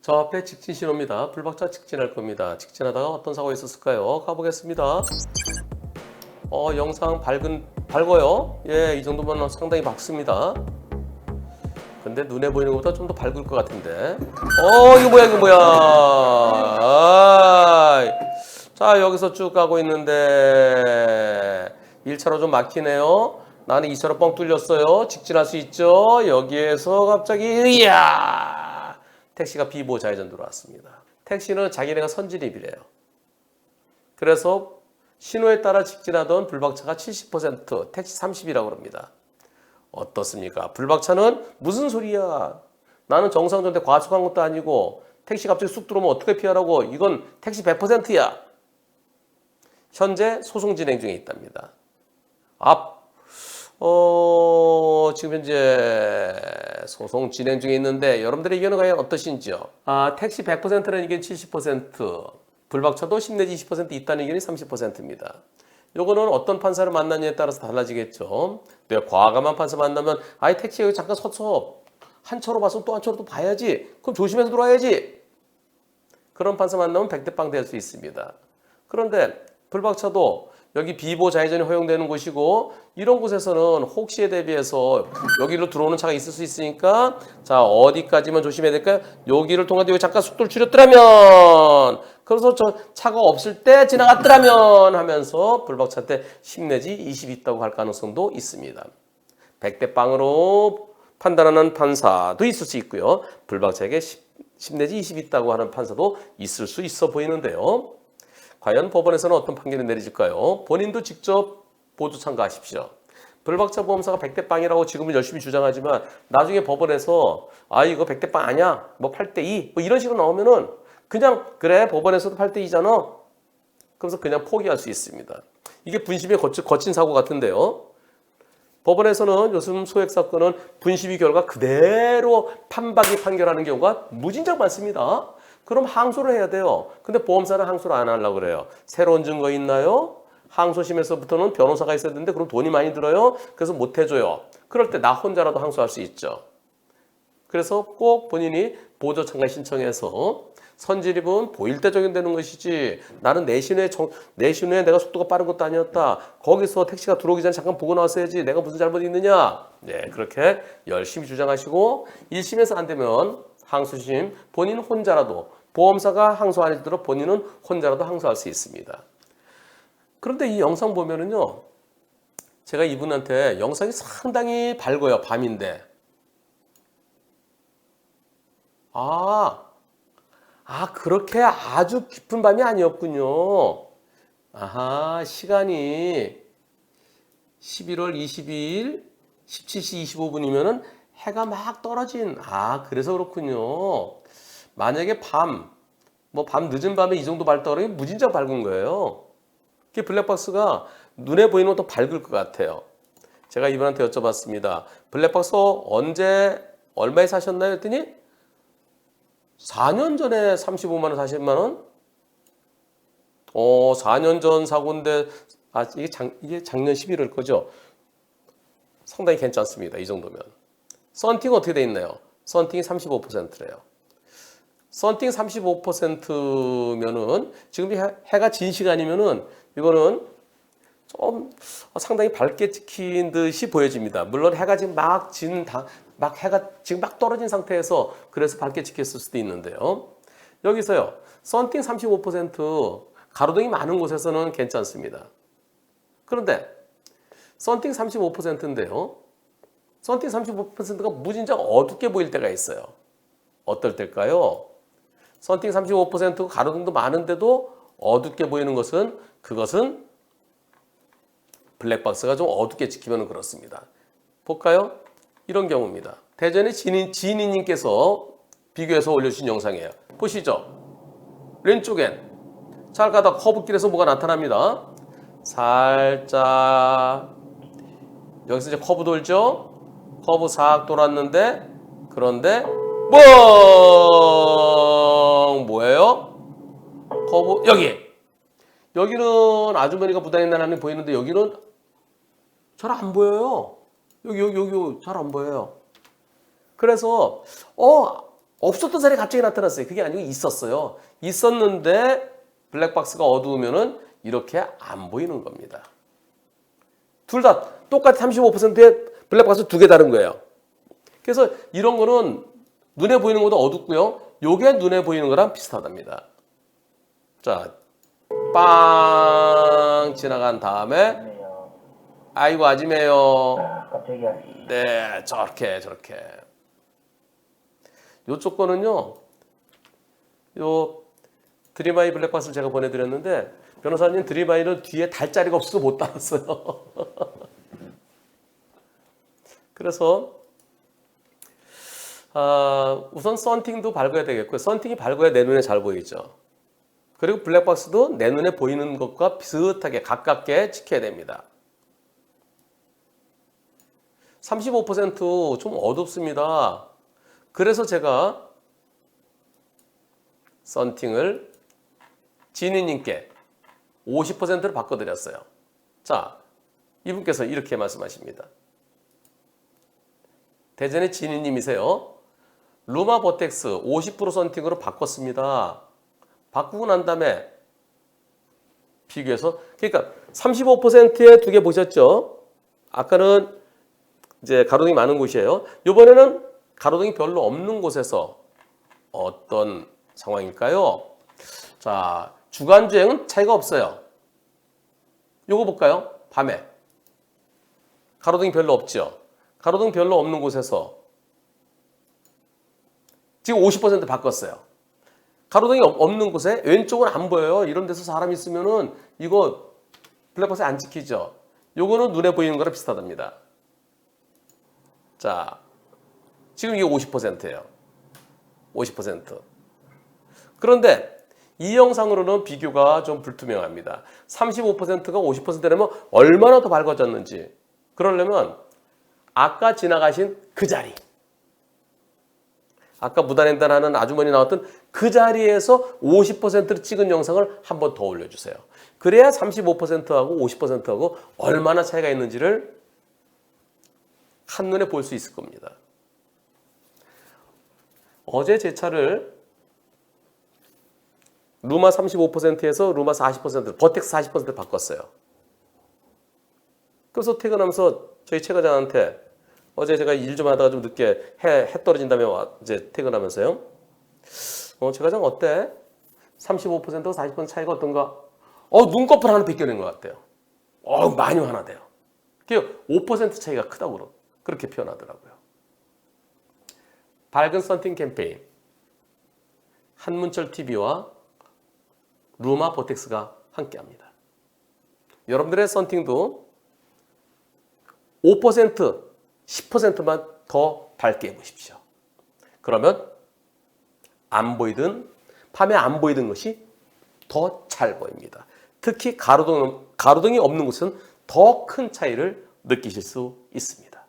저 앞에 직진 신호입니다. 불박차 직진할 겁니다. 직진하다가 어떤 사고가 있었을까요? 가보겠습니다. 영상 밝아요. 예, 이 정도면 상당히 밝습니다. 근데 눈에 보이는 것보다 좀 더 밝을 것 같은데. 이거 뭐야. 자, 여기서 쭉 가고 있는데 1차로 좀 막히네요. 나는 2차로 뻥 뚫렸어요. 직진할 수 있죠. 여기에서 갑자기 이야! 택시가 비보호 좌회전 들어왔습니다. 택시는 자기네가 선진입이래요. 그래서 신호에 따라 직진하던 불박차가 70%, 택시 30이라고 합니다. 어떻습니까? 불박차는 무슨 소리야? 나는 정상적인데 과속한 것도 아니고 택시 갑자기 쑥 들어오면 어떻게 피하라고? 이건 택시 100%야. 현재 소송 진행 중에 있답니다. 지금 현재 소송 진행 중에 있는데 여러분들의 의견은 과연 어떠신지요? 택시 100%라는 의견이 70%, 불박차도 10 내지 20% 있다는 의견이 30%입니다. 요거는 어떤 판사를 만나느냐에 따라서 달라지겠죠. 내가 과감한 판사 만나면 아예 택시 여기 잠깐 서서 한 차로 봐서 또 한 차로 또 봐야지. 그럼 조심해서 들어와야지. 그런 판사 만나면 100대 빵 될 수 있습니다. 그런데 불박차도 여기 비보호 좌회전이 허용되는 곳이고 이런 곳에서는 혹시에 대비해서 여기로 들어오는 차가 있을 수 있으니까 자 어디까지만 조심해야 될까요? 여기를 통해서 여기 잠깐 속도를 줄였더라면 그래서 저 차가 없을 때 지나갔더라면 하면서 불박차 때 10 내지 20 있다고 할 가능성도 있습니다. 100대 빵으로 판단하는 판사도 있을 수 있고요. 불박차에게 10 내지 20 있다고 하는 판사도 있을 수 있어 보이는데요. 과연 법원에서는 어떤 판결을 내리실까요? 본인도 직접 보조 참가하십시오. 불박차 보험사가 100대 빵이라고 지금은 열심히 주장하지만 나중에 법원에서 이거 100대 빵 아니야? 뭐 8대 2? 뭐 이런 식으로 나오면은 그냥 그래 법원에서도 8대 2잖아. 그래서 그냥 포기할 수 있습니다. 이게 분심에 거친 사고 같은데요. 법원에서는 요즘 소액 사건은 분심이 결과 그대로 판박이 판결하는 경우가 무진장 많습니다. 그럼 항소를 해야 돼요. 근데 보험사는 항소를 안 하려고 그래요. 새로운 증거 있나요? 항소심에서부터는 변호사가 있어야 되는데 그럼 돈이 많이 들어요. 그래서 못 해줘요. 그럴 때 나 혼자라도 항소할 수 있죠. 그래서 꼭 본인이 보조 참가 신청해서 선진입은 보일 때 적용되는 것이지 나는 내 신호에 내가 속도가 빠른 것도 아니었다. 거기서 택시가 들어오기 전에 잠깐 보고 나왔어야지 내가 무슨 잘못이 있느냐. 네, 그렇게 열심히 주장하시고 1심에서 안 되면 항소심 본인 혼자라도 보험사가 항소 안 해주도록 본인은 혼자라도 항소할 수 있습니다. 그런데 이 영상 보면은요. 제가 이분한테 영상이 상당히 밝아요. 밤인데. 그렇게 아주 깊은 밤이 아니었군요. 시간이 11월 22일 17시 25분이면은 해가 막 떨어진, 그래서 그렇군요. 만약에 밤 늦은 밤에 이 정도 밝다 그러면 무진장 밝은 거예요. 그 블랙박스가 눈에 보이는 것도 밝을 것 같아요. 제가 이분한테 여쭤봤습니다. 블랙박스 언제, 얼마에 사셨나요? 했더니 4년 전에 35만 원, 40만 원? 4년 전 사고인데, 이게 작년 11월 거죠? 상당히 괜찮습니다. 이 정도면. 썬팅 어떻게 돼 있나요? 썬팅이 35%래요. 썬팅 35%면은 지금 해가 진 시간이면은 이거는 좀 상당히 밝게 찍힌 듯이 보여집니다. 물론 해가 지금 해가 지금 막 떨어진 상태에서 그래서 밝게 찍혔을 수도 있는데요. 여기서요. 썬팅 35% 가로등이 많은 곳에서는 괜찮습니다. 그런데 썬팅 35%인데요. 썬팅 35%가 무진장 어둡게 보일 때가 있어요. 어떨 때일까요? 썬팅 35% 가로등도 많은데도 어둡게 보이는 그것은 블랙박스가 좀 어둡게 찍히면 그렇습니다. 볼까요? 이런 경우입니다. 대전의 지니님께서 비교해서 올려주신 영상이에요. 보시죠. 왼쪽엔 잘 가다 커브길에서 뭐가 나타납니다. 살짝 여기서 이제 커브 돌죠. 커브 싹 돌았는데 그런데 뭐예요? 커브 여기는 아주머니가 부단히 나란히 보이는데 여기는 잘 안 보여요. 여기 잘 안 보여요. 그래서 없었던 자리에 갑자기 나타났어요. 그게 아니고 있었어요. 있었는데 블랙박스가 어두우면은 이렇게 안 보이는 겁니다. 둘 다 똑같이 35%의 블랙박스 두 개 다른 거예요. 그래서 이런 거는 눈에 보이는 것도 어둡고요. 요게 눈에 보이는 거랑 비슷하답니다. 자, 빵 지나간 다음에 아이고 아지매요. 깜짝이야. 네, 저렇게. 요쪽 거는요. 요 드림아이 블랙박스를 제가 보내드렸는데 변호사님 드림아이는 뒤에 달 자리가 없어서 못 달았어요. 그래서 우선 썬팅도 밝아야 되겠고요. 썬팅이 밝아야 내 눈에 잘 보이죠. 그리고 블랙박스도 내 눈에 보이는 것과 비슷하게 가깝게 찍혀야 됩니다. 35% 좀 어둡습니다. 그래서 제가 썬팅을 지니님께 50%를 바꿔드렸어요. 자, 이분께서 이렇게 말씀하십니다. 대전의 지니님이세요. 루마 버텍스 50% 썬팅으로 바꿨습니다. 바꾸고 난 다음에 비교해서 그러니까 35%에 두 개 보셨죠? 아까는 이제 가로등이 많은 곳이에요. 이번에는 가로등이 별로 없는 곳에서 어떤 상황일까요? 자, 주간 주행은 차이가 없어요. 요거 볼까요? 밤에 가로등이 별로 없죠. 가로등 별로 없는 곳에서 지금 50% 바꿨어요. 가로등이 없는 곳에 왼쪽은 안 보여요. 이런 데서 사람 있으면은 이거 블랙박스에 안 찍히죠. 요거는 눈에 보이는 거랑 비슷하답니다. 자, 지금 이게 50%예요. 50%. 그런데 이 영상으로는 비교가 좀 불투명합니다. 35%가 50%라면 얼마나 더 밝아졌는지. 그러려면 아까 지나가신 그 자리. 아까 무단횡단하는 아주머니 나왔던 그 자리에서 50%를 찍은 영상을 한 번 더 올려주세요. 그래야 35%하고 50%하고 얼마나 차이가 있는지를 한눈에 볼 수 있을 겁니다. 어제 제 차를 루마 35%에서 루마 40%, 버텍스 40%를 바꿨어요. 그래서 퇴근하면서 저희 최 과장한테 어제 제가 일 좀 하다가 좀 늦게 해 떨어진 다음에 이제 퇴근하면서요. 최 과장 어때? 35%와 40% 차이가 어떤가? 눈꺼풀 하나 벗겨낸 것 같아요. 많이 화나대요. 그 5% 차이가 크다고 그렇게 표현하더라고요. 밝은 썬팅 캠페인 한문철 TV와 루마 버텍스가 함께합니다. 여러분들의 썬팅도 5%, 10%만 더 밝게 해보십시오. 그러면 밤에 안 보이던 것이 더 잘 보입니다. 특히 가로등이 없는 곳은 더 큰 차이를 느끼실 수 있습니다.